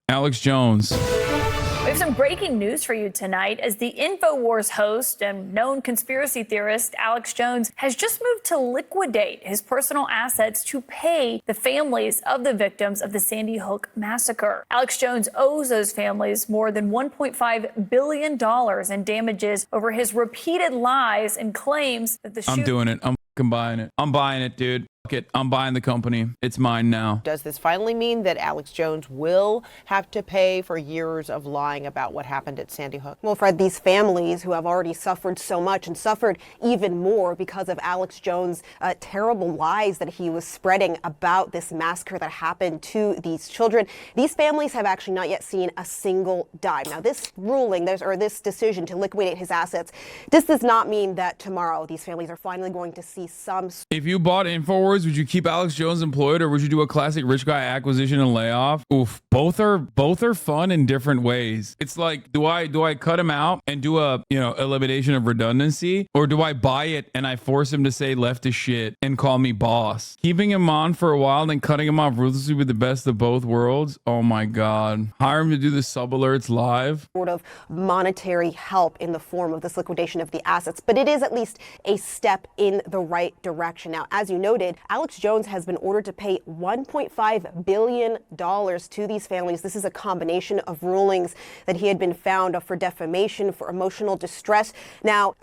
Alex Jones. We have some breaking news for you tonight as the Infowars host and known conspiracy theorist Alex Jones has just moved to liquidate his personal assets to pay the families of the victims of the Sandy Hook massacre. Alex Jones owes those families more than $1.5 billion in damages over his repeated lies and claims that the I'm doing it. I'm buying it. I'm buying it, dude. I'm buying the company. It's mine now. Does this finally mean that Alex Jones will have to pay for years of lying about what happened at Sandy Hook? Well, Fred, these families who have already suffered so much and suffered even more because of Alex Jones' terrible lies that he was spreading about this massacre that happened to these children, these families have actually not yet seen a single dime. Now, this ruling, this decision to liquidate his assets, this does not mean that tomorrow these families are finally going to see some. If you bought Infowars, would you keep Alex Jones employed, or would you do a classic rich guy acquisition and layoff? Oof, both are fun in different ways. It's like, do I cut him out and do a elimination of redundancy, or do I buy it and I force him to say leftist shit and call me boss? Keeping him on for a while and then cutting him off ruthlessly with the best of both worlds. Oh my God! Hire him to do the sub alerts live. Sort of monetary help in the form of this liquidation of the assets, but it is at least a step in the right direction. Now, as you noted, Alex Jones has been ordered to pay $1.5 billion to these families. This is a combination of rulings that he had been found for defamation, for emotional distress. Now,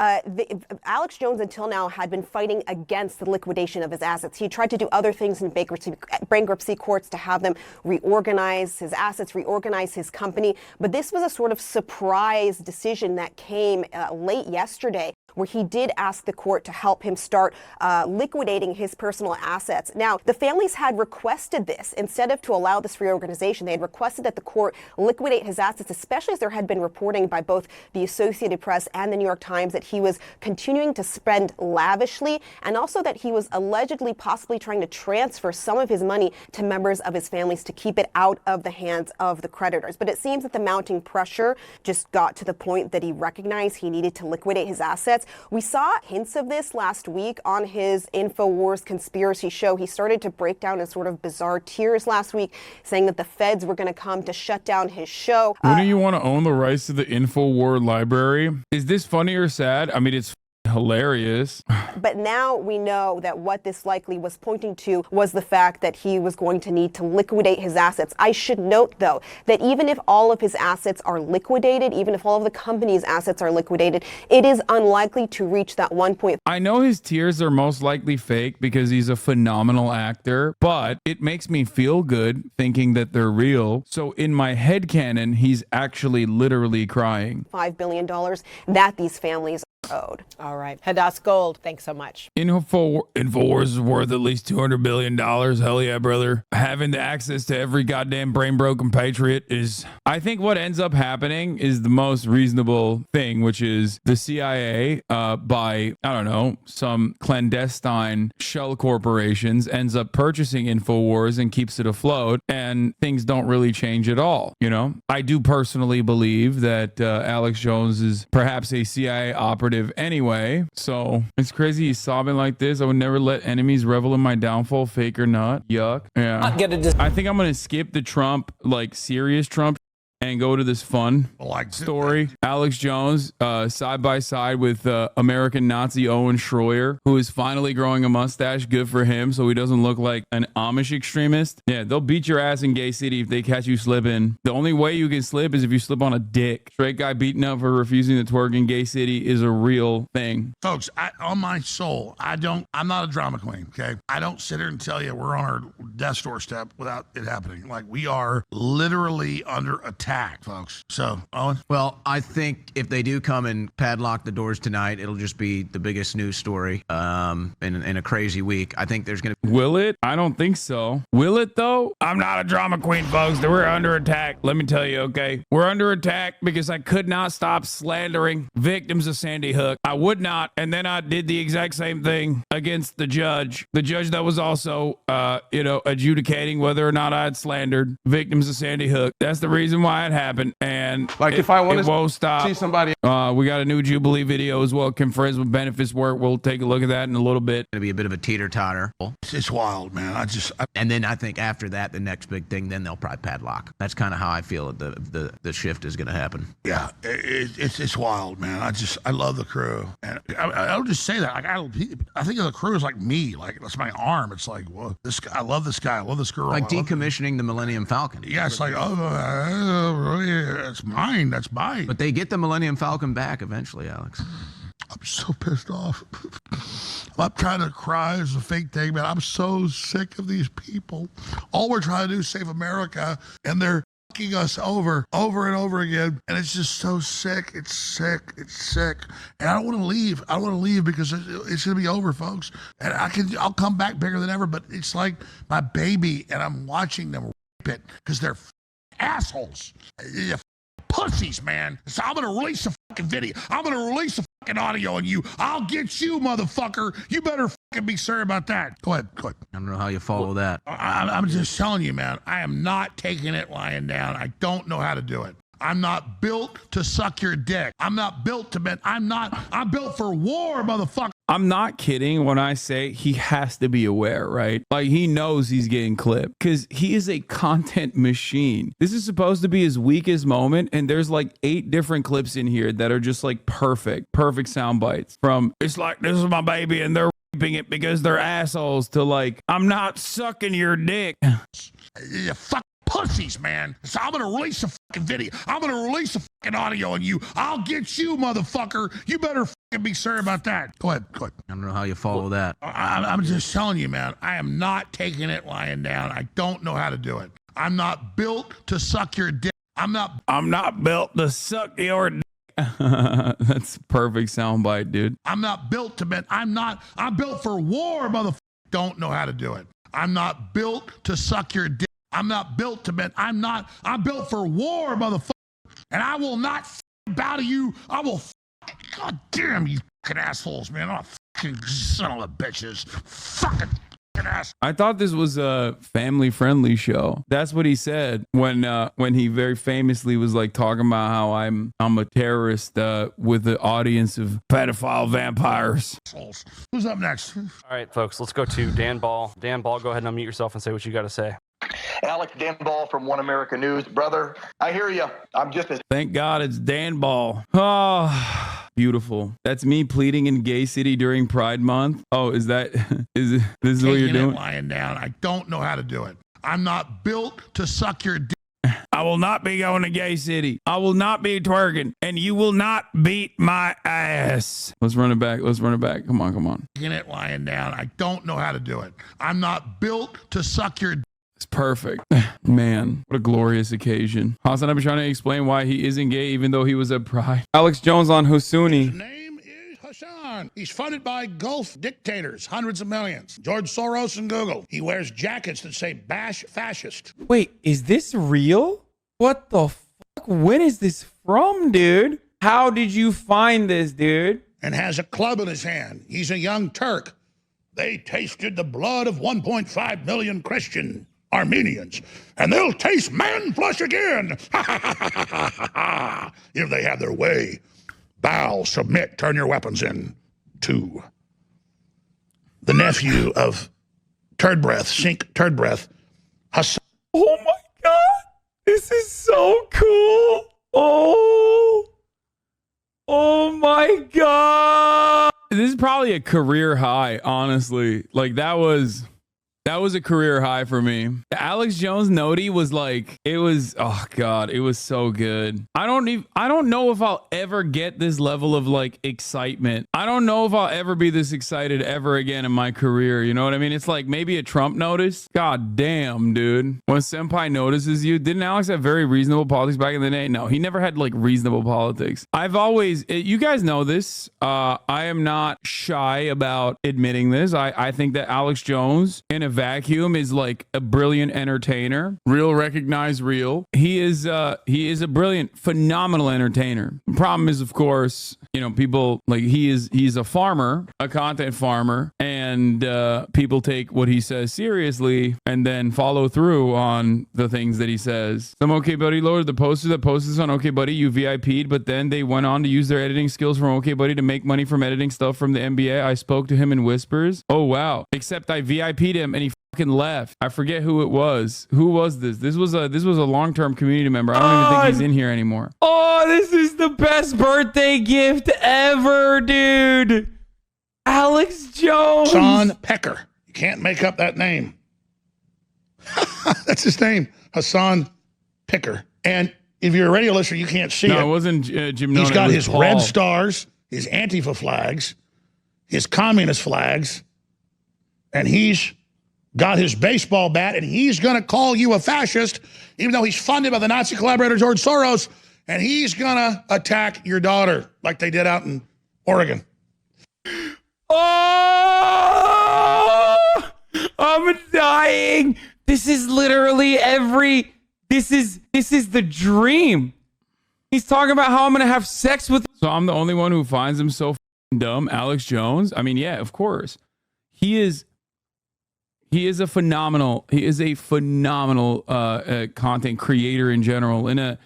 Alex Jones until now had been fighting against the liquidation of his assets. He tried to do other things in bankruptcy courts to have them reorganize his assets, reorganize his company. But this was a sort of surprise decision that came late yesterday, where he did ask the court to help him start liquidating his personal assets. Now, the families had requested this. Instead of to allow this reorganization, they had requested that the court liquidate his assets, especially as there had been reporting by both the Associated Press and the New York Times that he was continuing to spend lavishly, and also that he was allegedly possibly trying to transfer some of his money to members of his families to keep it out of the hands of the creditors. But it seems that the mounting pressure just got to the point that he recognized he needed to liquidate his assets. We saw hints of this last week on his Infowars conspiracy show. He started to break down in sort of bizarre tears last week, saying that the feds were going to come to shut down his show. Wouldn't you want to own the rights to the Infowars library? Is this funny or sad? I mean, it's hilarious. But now we know that what this likely was pointing to was the fact that he was going to need to liquidate his assets. I should note, though, that even if all of his assets are liquidated, even if all of the company's assets are liquidated, it is unlikely to reach that 1 I know his tears are most likely fake because he's a phenomenal actor, but it makes me feel good thinking that they're real. So in my headcanon, he's actually literally crying. $5 billion that these families owed. All right. Hadas Gold, thanks so much. Infowars is worth at least $200 billion. Hell yeah, brother. Having the access to every goddamn brain-broken patriot is... I think what ends up happening is the most reasonable thing, which is the CIA, by, I don't know, some clandestine shell corporations, ends up purchasing Infowars and keeps it afloat, and things don't really change at all, you know? I do personally believe that Alex Jones is perhaps a CIA operative anyway, so it's crazy he's sobbing like this. I would never let enemies revel in my downfall, fake or not. Yuck. Yeah, I think I'm gonna skip the Trump, like serious Trump, and go to this fun story. Alex Jones, side by side with American Nazi Owen Schroyer, who is finally growing a mustache. Good for him, so he doesn't look like an Amish extremist. Yeah, they'll beat your ass in Gay City if they catch you slipping. The only way you can slip is if you slip on a dick. Straight guy beaten up for refusing to twerk in Gay City is a real thing. Folks, on my soul, I'm not a drama queen, okay? I don't sit here and tell you we're on our death's doorstep without it happening. Like, we are literally under attack, folks. So, Owen? Well, I think if they do come and padlock the doors tonight, it'll just be the biggest news story in a crazy week. I think there's going to... Will it? I don't think so. Will it, though? I'm not a drama queen, folks. We're under attack. Let me tell you, okay? We're under attack because I could not stop slandering victims of Sandy Hook. I would not. And then I did the exact same thing against the judge. The judge that was also, adjudicating whether or not I had slandered victims of Sandy Hook. That's the reason why why it happened, and Like if I want it won't stop. to see somebody, We got a new Jubilee video as well. Can friends with benefits work? We'll take a look at that in a little bit. Gonna be a bit of a teeter-totter. It's wild, man. And then I think after that, the next big thing, then they'll probably padlock. That's kind of how I feel the shift is going to happen. Yeah, it's wild, man. I love the crew, and I don't just say that. Like I think of the crew as like me, like that's my arm. It's like, well, this guy, I love this guy, I love this girl. Like decommissioning the Millennium Falcon. Yeah, it's like, it's mine. That's mine. But they get the Millennium Falcon back eventually, Alex. I'm so pissed off. I'm trying to cry as a fake thing, man. I'm so sick of these people. All we're trying to do is save America, and they're fucking us over and over again. And it's just so sick. It's sick. It's sick. And I don't want to leave. I don't want to leave because it's going to be over, folks. And I'll come back bigger than ever, but it's like my baby, and I'm watching them rip it because they're assholes. They're pussies, man. So I'm going to release a fucking video. I'm going to release a fucking audio on you. I'll get you, motherfucker. You better fucking be sorry about that. Go ahead. I don't know how you follow that. I'm just telling you, man. I am not taking it lying down. I don't know how to do it. I'm not built to suck your dick. I'm not built to I'm built for war, motherfucker. I'm not kidding when I say he has to be aware, right? Like he knows he's getting clipped because he is a content machine. This is supposed to be his weakest moment, and there's like 8 different clips in here that are just like perfect sound bites from it's like this is my baby and they're raping it because they're assholes to like I'm not sucking your dick. You fuck pussies, man. So I'm gonna release a fucking video. I'm gonna release a fucking audio on you. I'll get you, motherfucker. You better fucking be sorry about that. Go ahead. I don't know how you follow that. I'm just telling you, man. I am not taking it lying down. I don't know how to do it. I'm not built to suck your dick. I'm not built to suck your dick. That's perfect soundbite, dude. I'm not built to I'm built for war, motherfucker. Don't know how to do it. I'm not built to suck your dick. I'm not built to I'm built for war, motherfucker. And I will not bow to you. I will God damn you fucking assholes, man. Oh, fucking son of a bitches. Fucking ass. I thought this was a family-friendly show. That's what he said when he very famously was like talking about how I'm a terrorist with the audience of pedophile vampires. Who's up next? All right, folks, let's go to Dan Ball. Dan Ball, go ahead and unmute yourself and say what you got to say. Alex, Dan Ball from One America News. Brother, I hear you. I'm just as... Thank God it's Dan Ball. Oh, beautiful. That's me pleading in Gay City during Pride Month. Oh, is this what you're doing? Lying down. I don't know how to do it. I'm not built to suck your dick. I will not be going to Gay City. I will not be twerking, and you will not beat my ass. Let's run it back. Come on. Taking it lying down. I don't know how to do it. I'm not built to suck your dick. It's perfect. Man, what a glorious occasion. Hasan, I've been trying to explain why he isn't gay even though he was at Pride. Alex Jones on Hosuni. His name is Hasan. He's funded by Gulf dictators, hundreds of millions. George Soros and Google. He wears jackets that say bash fascist. Wait, is this real? What the fuck? When is this from, dude? How did you find this, dude? And has a club in his hand. He's a young Turk. They tasted the blood of 1.5 million Christian Armenians, and they'll taste man flesh again. If they have their way. Bow, submit, turn your weapons in. 2. The nephew of Turd Breath, Sink Turd Breath, Hasan. Oh my God. This is so cool. Oh my God. This is probably a career high, honestly. Like that was a career high for me. The Alex Jones Noti was like, it was so good. I don't know if I'll ever get this level of like excitement. I don't know if I'll ever be this excited ever again in my career. You know what I mean? It's like maybe a Trump notice. God damn, dude. When Senpai notices you, didn't Alex have very reasonable politics back in the day? No, he never had like reasonable politics. You guys know this. I am not shy about admitting this. I think that Alex Jones in a vacuum is like a brilliant entertainer. Real, recognize real. He is a brilliant, phenomenal entertainer. The problem is, of course, people like he's a farmer, a content farmer, and and people take what he says seriously and then follow through on the things that he says. Some OK Buddy loaded the poster that posted on OK Buddy. You VIP'd, but then they went on to use their editing skills from OK Buddy to make money from editing stuff from the NBA. I spoke to him in whispers. Oh wow! Except I VIP'd him and he fucking left. I forget who it was. Who was this? This was a long-term community member. I don't even think he's in here anymore. Oh, this is the best birthday gift ever, dude. Alex Jones. Hasan Piker. You can't make up that name. That's his name, Hasan Piker. And if you're a radio listener, you can't see it. No, it wasn't Jim Nona. He's got his Paul. red stars, his Antifa flags, his communist flags, and he's got his baseball bat, and he's going to call you a fascist, even though he's funded by the Nazi collaborator George Soros, and he's going to attack your daughter like they did out in Oregon. Oh, I'm dying. This is literally this is the dream. He's talking about how I'm going to have sex with. So I'm the only one who finds him so dumb. Alex Jones. I mean, yeah, of course. He is a phenomenal content creator in general. And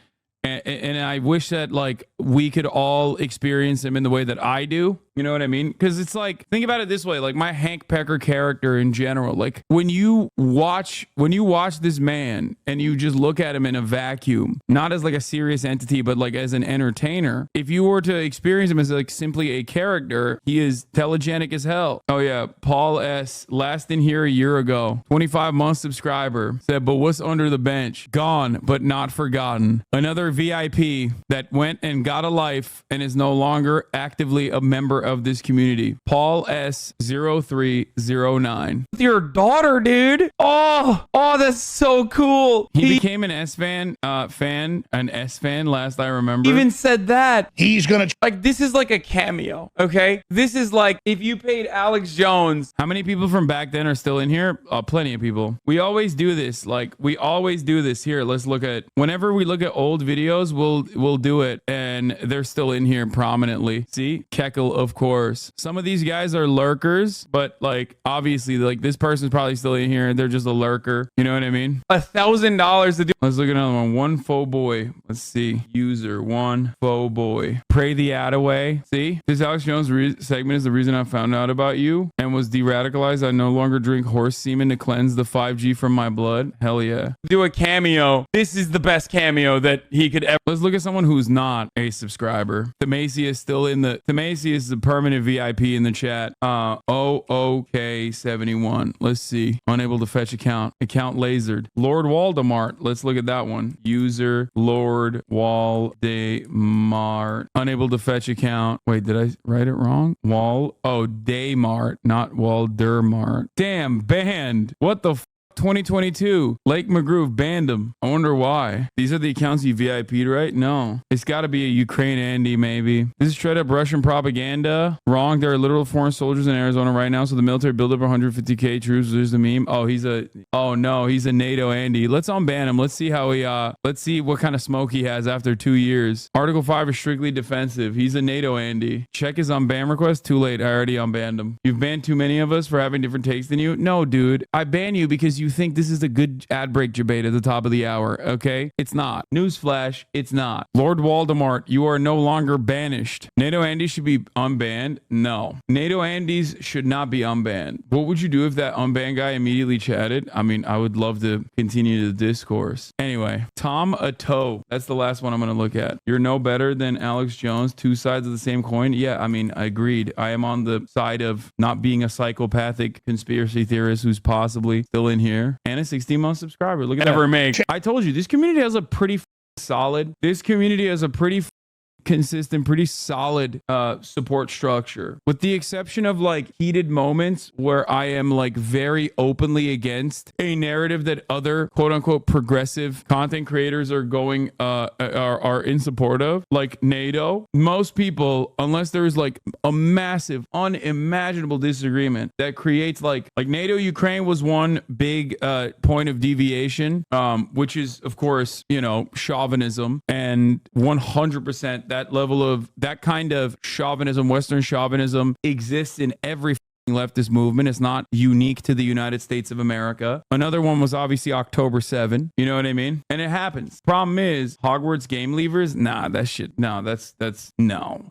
I wish that like we could all experience him in the way that I do. You know what I mean? Because it's like, think about it this way, like my Hank Pecker character in general, like when you watch this man and you just look at him in a vacuum, not as like a serious entity, but like as an entertainer, if you were to experience him as like simply a character, he is telegenic as hell. Oh yeah, Paul S. last in here a year ago, 25-month subscriber, said, but what's under the bench? Gone, but not forgotten. Another VIP that went and got a life and is no longer actively a member of this community. Paul S0309. Your daughter, dude. Oh, that's so cool. He became an S fan last I remember. Even said that. He's gonna like, this is like a cameo. Okay. This is like if you paid Alex Jones. How many people from back then are still in here? Plenty of people. We always do this. Like we always do this here. Let's look at, whenever we look at old videos, we'll do it. And they're still in here prominently. See? Keckle, of course. Some of these guys are lurkers, but like obviously like this person's probably still in here. They're just a lurker. You know what I mean? $1,000 to do. Let's look at another one. One faux boy. Let's see. User one faux boy. Pray the ad away. See? This Alex Jones segment is the reason I found out about you and was de-radicalized. I no longer drink horse semen to cleanse the 5G from my blood. Hell yeah. Do a cameo. This is the best cameo that he could ever. Let's look at someone who's not a subscriber. Themacy is still in the. Themacy is the permanent VIP in the chat. OK71. Let's see. Unable to fetch account. Account lasered. Lord Waldemart. Let's look at that one. User Lord Waldemart. Unable to fetch account. Wait, did I write it wrong? Daymart, not Waldermart. Damn, banned. What the 2022. Lake McGroove banned him. I wonder why. These are the accounts you VIP'd, right? No. It's got to be a Ukraine Andy, maybe. This is straight up Russian propaganda. Wrong. There are literal foreign soldiers in Arizona right now, so the military build up 150k troops. There's the meme. He's a NATO Andy. Let's unban him. Let's see how let's see what kind of smoke he has after 2 years. Article 5 is strictly defensive. He's a NATO Andy. Check his unban request. Too late. I already unbanned him. You've banned too many of us for having different takes than you. No, dude. I ban you because you think this is a good ad break debate at the top of the hour, okay? It's not. Newsflash, it's not. Lord Waldemart, you are no longer banished. NATO Andy should be unbanned? No. NATO Andys should not be unbanned. What would you do if that unbanned guy immediately chatted? I mean, I would love to continue the discourse. Anyway, Tom Ato. That's the last one I'm going to look at. You're no better than Alex Jones. Two sides of the same coin. Yeah, I mean, I agreed. I am on the side of not being a psychopathic conspiracy theorist who's possibly still in here. And a 16-month subscriber. Look at that. I told you, this community has a pretty solid. This community has a pretty consistent, pretty solid support structure, with the exception of like heated moments where I am like very openly against a narrative that other quote unquote progressive content creators are going are in support of, like NATO. Most people, unless there's like a massive unimaginable disagreement that creates like NATO Ukraine was one big point of deviation, which is of course, you know, chauvinism, and 100% that level of that kind of chauvinism, Western chauvinism, exists in every leftist movement. It's not unique to the United States of America. Another one was obviously October 7. You know what I mean? And it happens. Problem is, Hogwarts game leavers, nah, that shit, no, that's no.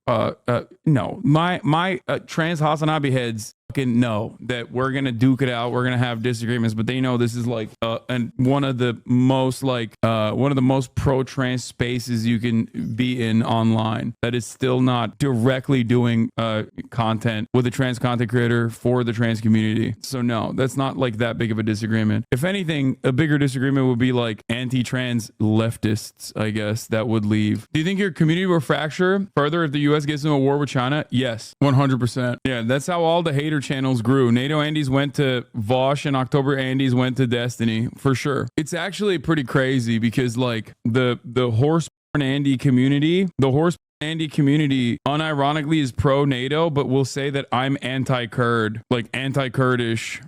No. My trans HasanAbi heads fucking know that we're gonna duke it out, we're gonna have disagreements, but they know this is like and one of the most pro-trans spaces you can be in online that is still not directly doing content with a trans content creator for the trans community. So no, that's not like that big of a disagreement. If anything, a bigger disagreement would be like anti-trans leftists, I guess, that would leave. Do you think your community will fracture further if the US gets into a war with China? Yes, 100%. Yeah, that's how all the hater channels grew. NATO Andes went to Vosh and October Andes went to Destiny, for sure. It's actually pretty crazy because like the horse Andy community, unironically is pro NATO, but will say that I'm anti-Kurd, like anti-Kurdish,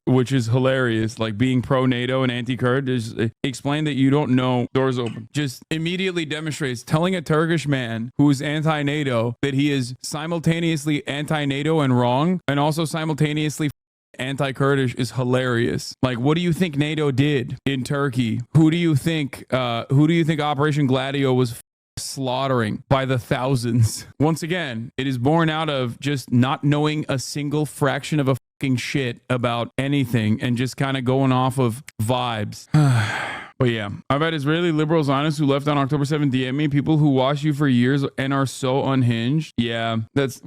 which is hilarious. Like being pro NATO and anti-Kurd is explain that you don't know. Doors open. Just immediately demonstrates telling a Turkish man who is anti-NATO that he is simultaneously anti-NATO and wrong, and also simultaneously anti-Kurdish is hilarious. Like, what do you think NATO did in Turkey? Who do you think Operation Gladio was slaughtering by the thousands? Once again, it is born out of just not knowing a single fraction of a fucking shit about anything and just kind of going off of vibes. But yeah, I've had Israeli liberal Zionists who left on October 7th DM me, people who watch you for years and are so unhinged. Yeah, that's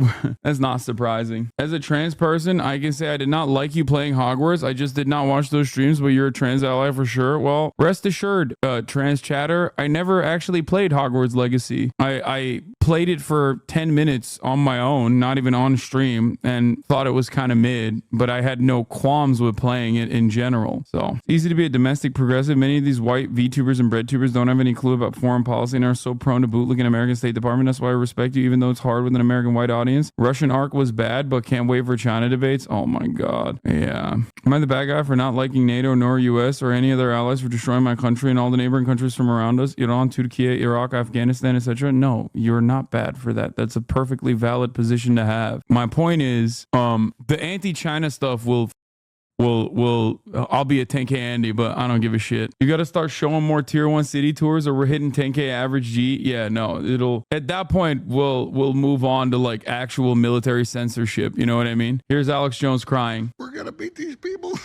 not surprising. As a trans person, I can say I did not like you playing Hogwarts. I just did not watch those streams, but you're a trans ally for sure. Well, rest assured, trans chatter, I never actually played Hogwarts Legacy. I played it for 10 minutes on my own, not even on stream, and thought it was kind of mid, but I had no qualms with playing it in general. So it's easy to be a domestic progressive. Many of these white VTubers and breadtubers don't have any clue about foreign policy and are so prone to bootlicking American State Department. That's why I respect you, even though it's hard with an American white audience. Russian arc was bad, but can't wait for China debates. Oh my God. Yeah. Am I the bad guy for not liking NATO nor US or any other allies for destroying my country and all the neighboring countries from around us? Iran, Turkey, Iraq, Afghanistan, etc. No, you're not bad for that. That's a perfectly valid position to have. My point is, the anti-China stuff will I'll be a 10K Andy, but I don't give a shit. You got to start showing more tier 1 city tours or we're hitting 10K average G. Yeah, no, it'll at that point we'll move on to like actual military censorship. You know what I mean? Here's Alex Jones crying. We're going to beat these people.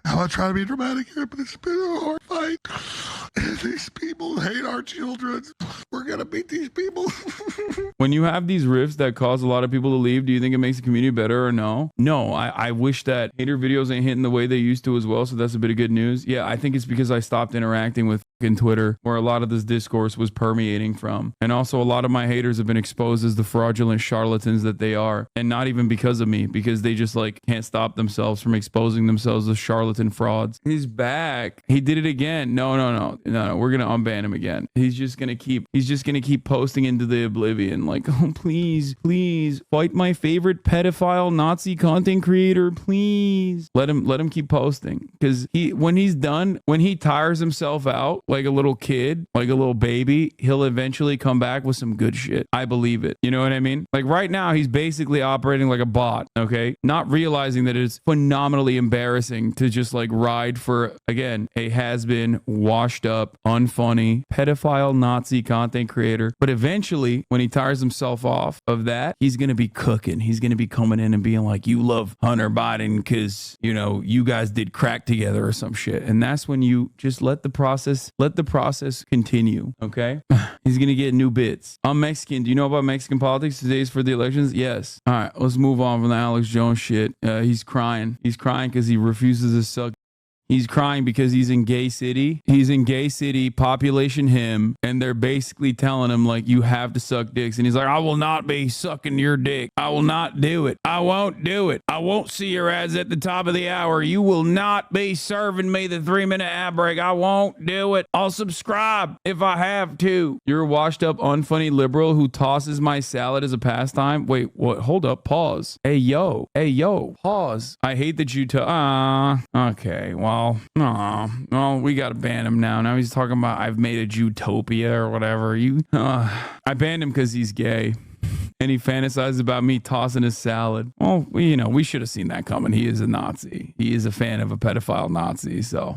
I'm not trying to be dramatic here, but it's been a hard fight. These people hate our children. We're going to beat these people. When you have these rifts that cause a lot of people to leave, do you think it makes the community better or no? No, I wish that hater videos ain't hitting the way they used to as well, so that's a bit of good news. Yeah, I think it's because I stopped interacting with fucking Twitter, where a lot of this discourse was permeating from. And also a lot of my haters have been exposed as the fraudulent charlatans that they are. And not even because of me, because they just like can't stop themselves from exposing themselves as charlatan frauds. He's back. He did it again. No. We're gonna unban him again. He's just gonna keep posting into the oblivion. Like, oh please, fight my favorite pedophile Nazi content creator, please. Let him keep posting. Because when he's done, when he tires himself out like a little kid, like a little baby, he'll eventually come back with some good shit. I believe it. You know what I mean? Like right now, he's basically operating like a bot, okay? Not realizing that it's phenomenally embarrassing to just like ride for, again, a has-been, washed up, unfunny, pedophile Nazi content creator. But eventually, when he tires himself off of that, he's going to be cooking. He's going to be coming in and being like, you love Hunter Biden because, you know, you guys did crack together or some shit. And that's when you just let the process continue, okay? He's going to get new bits. I'm Mexican. Do you know about Mexican politics? Today's for the elections? Yes. All right, let's move on from the Alex Jones shit. He's crying. He's crying because he refuses to suck. He's crying because he's in gay city. He's in gay city, population him, and they're basically telling him, like, you have to suck dicks. And he's like, I will not be sucking your dick. I will not do it. I won't do it. I won't see your ads at the top of the hour. You will not be serving me the 3-minute ad break. I won't do it. I'll subscribe if I have to. You're a washed up, unfunny liberal who tosses my salad as a pastime. Wait, what? Hold up. Pause. Hey, yo. Pause. I hate that you okay, well, we gotta ban him now. Now he's talking about I've made a Jutopia or whatever. I banned him because he's gay. And he fantasized about me tossing his salad. Well, we should have seen that coming. He is a Nazi. He is a fan of a pedophile Nazi. So